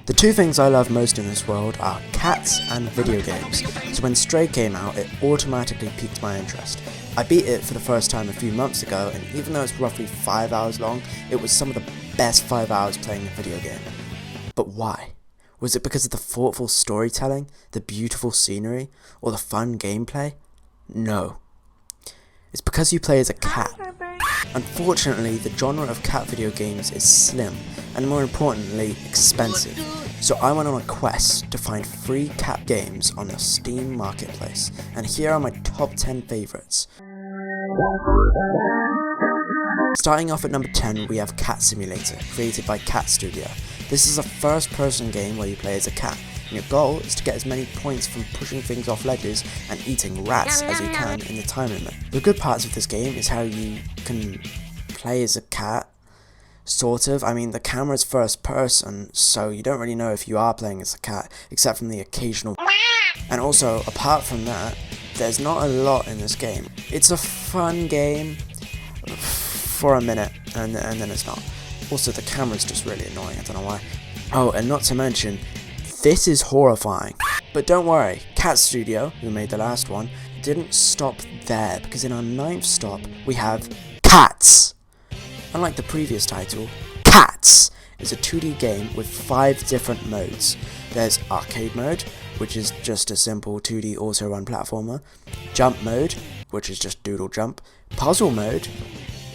The two things I love most in this world are cats and video games, so when Stray came out, it automatically piqued my interest. I beat it for the first time a few months ago, and even though it's roughly 5 hours long, it was some of the best 5 hours playing a video game. But why? Was it because of the thoughtful storytelling, the beautiful scenery, or the fun gameplay? No. It's because you play as a cat. Unfortunately, the genre of cat video games is slim, and more importantly, expensive. So I went on a quest to find free cat games on the Steam marketplace, and here are my top 10 favourites. Starting off at number 10, we have Cat Simulator, created by Cat Studio. This is a first-person game where you play as a cat, and your goal is to get as many points from pushing things off ledges and eating rats as you can in the time limit. The good parts of this game is how you can play as a cat, sort of. I mean, the camera's first person, so you don't really know if you are playing as a cat, except from the occasional. And also, apart from that, there's not a lot in this game. It's a fun game for a minute, and then it's not. Also, the camera's just really annoying, I don't know why. Oh, and not to mention, this is horrifying. But don't worry, Cat Studio, who made the last one, didn't stop there, because in our 9th stop, we have Cats! Unlike the previous title, Cats is a 2D game with 5 different modes. There's Arcade Mode, which is just a simple 2D auto-run platformer, Jump Mode, which is just Doodle Jump, Puzzle Mode,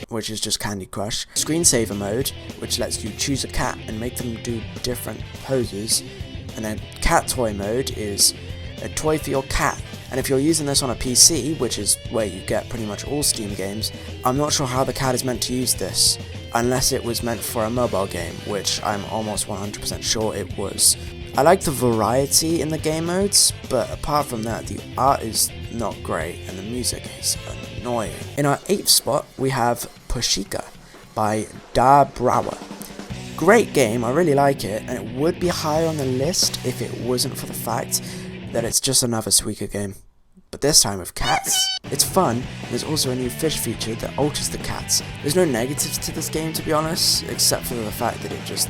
which is just Candy Crush, Screensaver Mode, which lets you choose a cat and make them do different poses, and then Cat Toy Mode is a toy for your cat. And if you're using this on a PC, which is where you get pretty much all Steam games, I'm not sure how the cat is meant to use this, unless it was meant for a mobile game, which I'm almost 100% sure it was. I like the variety in the game modes, but apart from that, the art is not great and the music is annoying. In our 8th spot, we have Pushika by Da Brower. Great game, I really like it, and it would be higher on the list if it wasn't for the fact that it's just another Suika game. But this time with cats. It's fun, there's also a new fish feature that alters the cats. There's no negatives to this game, to be honest, except for the fact that it just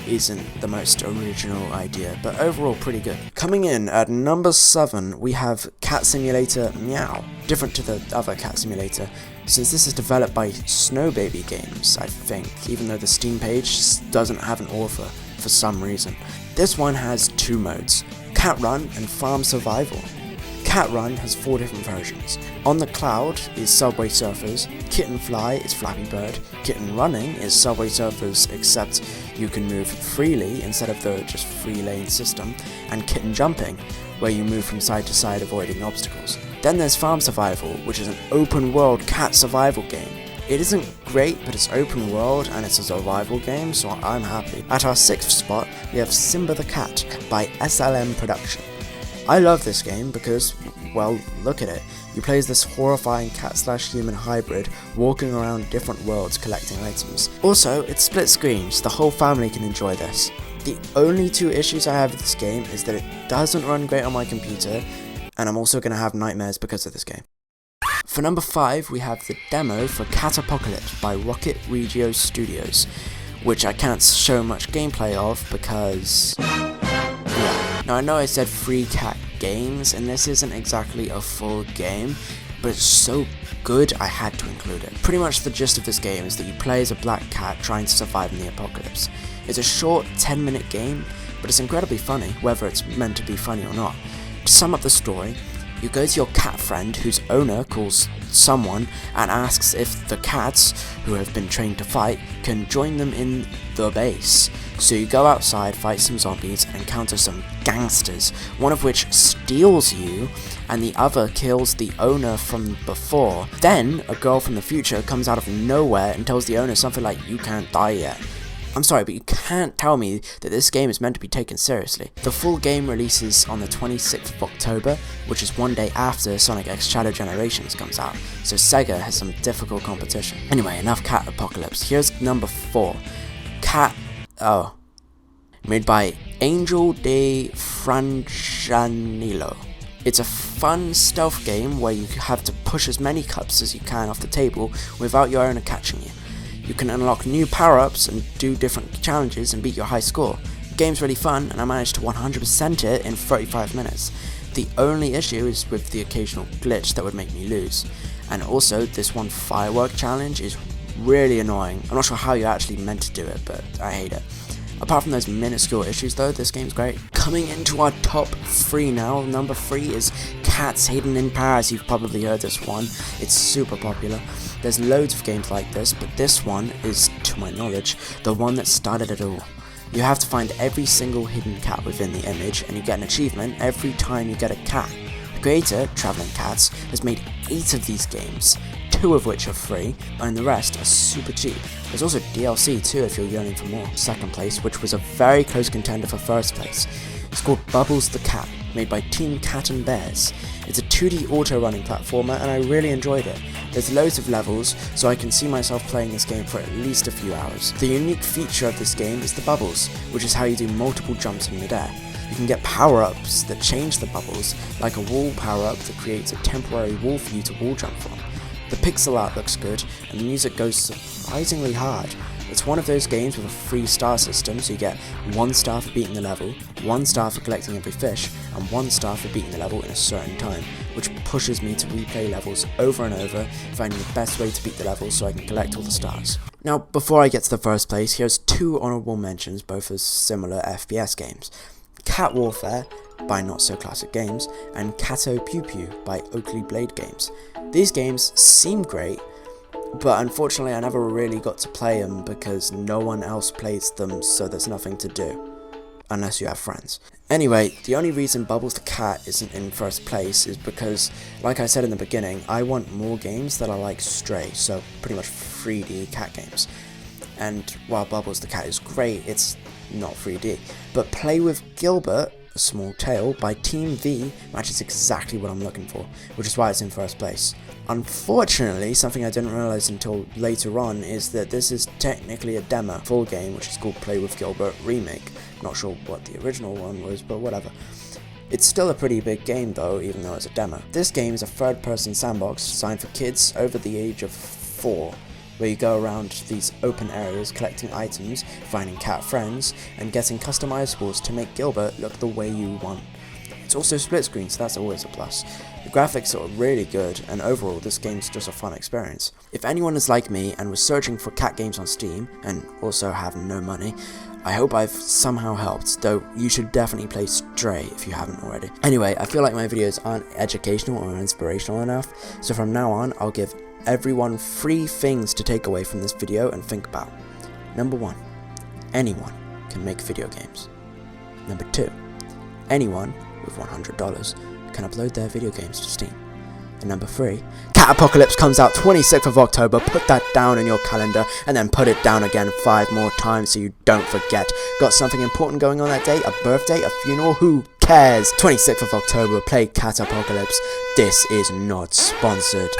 isn't the most original idea, but overall pretty good. Coming in at number 7, we have Cat Simulator Meow. Different to the other Cat Simulator, since this is developed by Snow Baby Games, I think, even though the Steam page doesn't have an author for some reason. This one has 2 modes, Cat Run and Farm Survival. Cat Run has 4 different versions. On the Cloud is Subway Surfers, Kitten Fly is Flappy Bird, Kitten Running is Subway Surfers except you can move freely instead of the just free lane system, and Kitten Jumping, where you move from side to side avoiding obstacles. Then there's Farm Survival, which is an open world cat survival game. It isn't great, but it's open world and it's a survival game, so I'm happy. At our 6th spot, we have Simba The Cat by SLM Production. I love this game because, well, look at it. You play as this horrifying cat/human hybrid walking around different worlds collecting items. Also, it's split screen, so the whole family can enjoy this. The only 2 issues I have with this game is that it doesn't run great on my computer, and I'm also going to have nightmares because of this game. For number 5, we have the demo for Cat Apocalypse by Rocket Regio Studios, which I can't show much gameplay of because... yeah. Now I know I said free cat games, and this isn't exactly a full game, but it's so good I had to include it. Pretty much the gist of this game is that you play as a black cat trying to survive in the apocalypse. It's a short 10-minute game, but it's incredibly funny, whether it's meant to be funny or not. To sum up the story, you go to your cat friend whose owner calls someone and asks if the cats, who have been trained to fight, can join them in the base. So you go outside, fight some zombies, and encounter some gangsters, one of which steals you, and the other kills the owner from before. Then, a girl from the future comes out of nowhere and tells the owner something like, "You can't die yet." I'm sorry, but you can't tell me that this game is meant to be taken seriously. The full game releases on the 26th of October, which is one day after Sonic X Shadow Generations comes out, so Sega has some difficult competition. Anyway, enough Cat Apocalypse. Here's number 4. Made by Angel de Franjanilo. It's a fun stealth game where you have to push as many cups as you can off the table without your owner catching you. You can unlock new power-ups and do different challenges and beat your high score. game's really fun, and I managed to 100% it in 35 minutes. The only issue is with the occasional glitch that would make me lose. And also, this one firework challenge is really annoying. I'm not sure how you're actually meant to do it, but I hate it. Apart from those minuscule issues though, this game's great. Coming into our top 3 now, number 3 is Cats Hidden in Paris. You've probably heard this one, it's super popular. There's loads of games like this, but this one is, to my knowledge, the one that started it all. You have to find every single hidden cat within the image, and you get an achievement every time you get a cat. The creator, Traveling Cats, has made 8 of these games, 2 of which are free, and the rest are super cheap. There's also DLC too if you're yearning for more. Second place, which was a very close contender for first place. It's called Bubbles the Cat, made by Team Cat and Bears. It's a 2D auto-running platformer, and I really enjoyed it. There's loads of levels, so I can see myself playing this game for at least a few hours. The unique feature of this game is the bubbles, which is how you do multiple jumps in midair. You can get power-ups that change the bubbles, like a wall power-up that creates a temporary wall for you to wall jump from. The pixel art looks good, and the music goes surprisingly hard. It's one of those games with a free star system, so you get 1 star for beating the level, 1 star for collecting every fish, and 1 star for beating the level in a certain time, which pushes me to replay levels over and over, finding the best way to beat the level so I can collect all the stars. Now, before I get to the first place, here's 2 honourable mentions, both as similar FPS games. Cat Warfare by Not So Classic Games, and Catto Pew Pew by Oakley Blade Games. These games seem great, but unfortunately I never really got to play them because no one else plays them, so there's nothing to do. Unless you have friends. Anyway, the only reason Bubbles the Cat isn't in first place is because, like I said in the beginning, I want more games that are like Stray, so pretty much 3D cat games. And while Bubbles the Cat is great, it's not 3D. But Play with Gilbert, A Small Tale by Team V matches exactly what I'm looking for, which is why it's in first place. Unfortunately, something I didn't realise until later on is that this is technically a demo full game, which is called Play with Gilbert Remake. Not sure what the original one was, but whatever. It's still a pretty big game though, even though it's a demo. This game is a third-person sandbox designed for kids over the age of 4, where you go around these open areas collecting items, finding cat friends, and getting customizables to make Gilbert look the way you want. It's also split screen, so that's always a plus. The graphics are really good, and overall this game's just a fun experience. If anyone is like me and was searching for cat games on Steam, and also have no money, I hope I've somehow helped, though you should definitely play Stray if you haven't already. Anyway, I feel like my videos aren't educational or inspirational enough, so from now on I'll give everyone 3 things to take away from this video and think about. Number 1, anyone can make video games. Number 2, anyone with $100 can upload their video games to Steam. And number 3, Cat Apocalypse comes out 26th of October, put that down in your calendar, and then put it down again 5 more times so you don't forget. Got something important going on that day? A birthday? A funeral? Who cares? 26th of October, play Cat Apocalypse. This is not sponsored.